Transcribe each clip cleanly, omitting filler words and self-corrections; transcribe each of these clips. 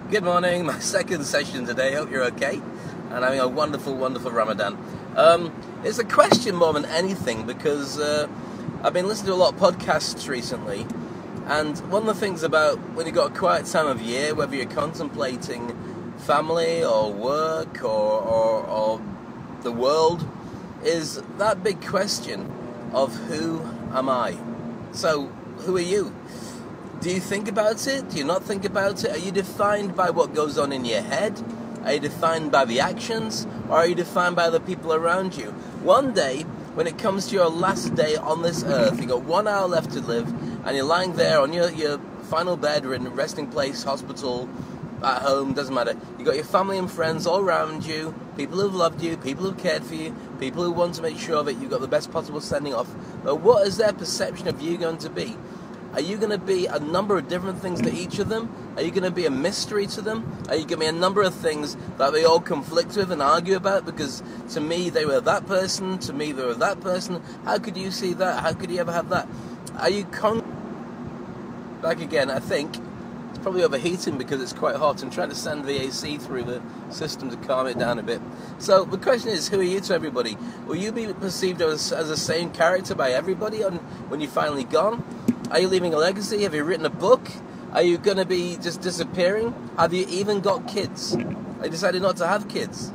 Good morning, my second session today. Hope you're okay and having a wonderful, wonderful Ramadan. It's a question more than anything because I've been listening to a lot of podcasts recently, and one of the things about when you've got a quiet time of year, whether you're contemplating family or work or the world, is that big question of who am I? So, who are you? Do you think about it? Do you not think about it? Are you defined by what goes on in your head? Are you defined by the actions? Or are you defined by the people around you? One day, when it comes to your last day on this earth, you've got 1 hour left to live, and you're lying there on your final bed or in a resting place, hospital, at home, doesn't matter. You've got your family and friends all around you, people who've loved you, people who've cared for you, people who want to make sure that you've got the best possible sending off. But what is their perception of you going to be? Are you going to be a number of different things to each of them? Are you going to be a mystery to them? Are you going to be a number of things that they all conflict with and argue about? Because to me they were that person, to me they were that person. How could you see that? How could you ever have that? Are you back again? I think it's probably overheating because it's quite hot and trying to send the AC through the system to calm it down a bit. So the question is, who are you to everybody? Will you be perceived as the same character by everybody when you're finally gone? Are you leaving a legacy? Have you written a book? Are you going to be just disappearing? Have you even got kids? I decided not to have kids.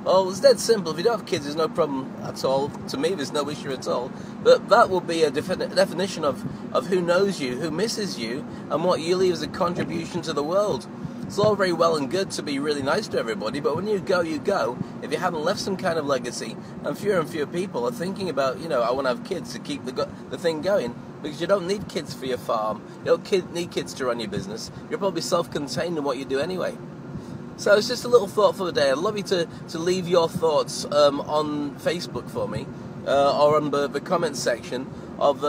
Well, it's dead simple. If you don't have kids, there's no problem at all. To me, there's no issue at all. But that will be a definition of who knows you, who misses you, and what you leave as a contribution to the world. It's all very well and good to be really nice to everybody, but when you go, you go. If you haven't left some kind of legacy, and fewer people are thinking about, I want to have kids to keep the thing going, because you don't need kids for your farm. You don't need kids to run your business. You're probably self-contained in what you do anyway. So it's just a little thought for the day. I'd love you to leave your thoughts on Facebook for me, or on the comment section of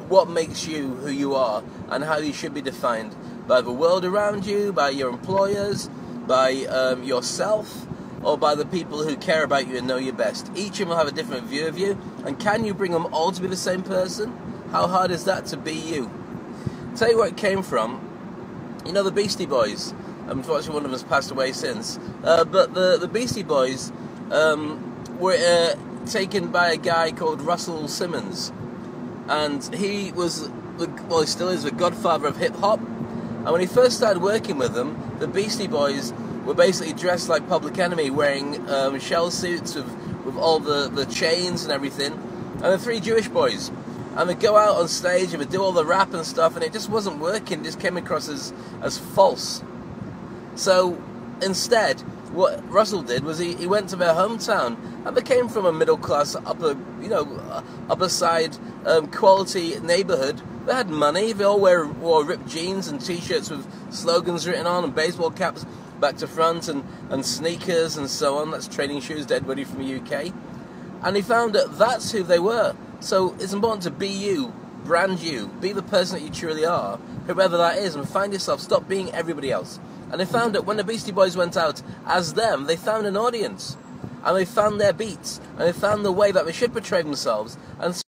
what makes you who you are and how you should be defined by the world around you, by your employers, by yourself, or by the people who care about you and know you best. Each of them have a different view of you, and can you bring them all to be the same person? How hard is that to be you? I'll tell you where it came from. The Beastie Boys. Unfortunately, one of them has passed away since. But the Beastie Boys were taken by a guy called Russell Simmons. And he was, he still is, the godfather of hip-hop. And when he first started working with them, the Beastie Boys were basically dressed like Public Enemy, wearing shell suits with all the chains and everything. And the three Jewish boys. And they'd go out on stage and they'd do all the rap and stuff, and it just wasn't working. It just came across as false. So instead, what Russell did was he went to their hometown, and they came from a middle-class, upper side, quality neighborhood. They had money. They all wore ripped jeans and T-shirts with slogans written on, and baseball caps back to front, and sneakers and so on. That's training shoes, dead buddy from the UK. And he found that that's who they were. So it's important to be you, brand you, be the person that you truly are, whoever that is, and find yourself, stop being everybody else. And they found that when the Beastie Boys went out as them, they found an audience, and they found their beats, and they found the way that they should portray themselves, and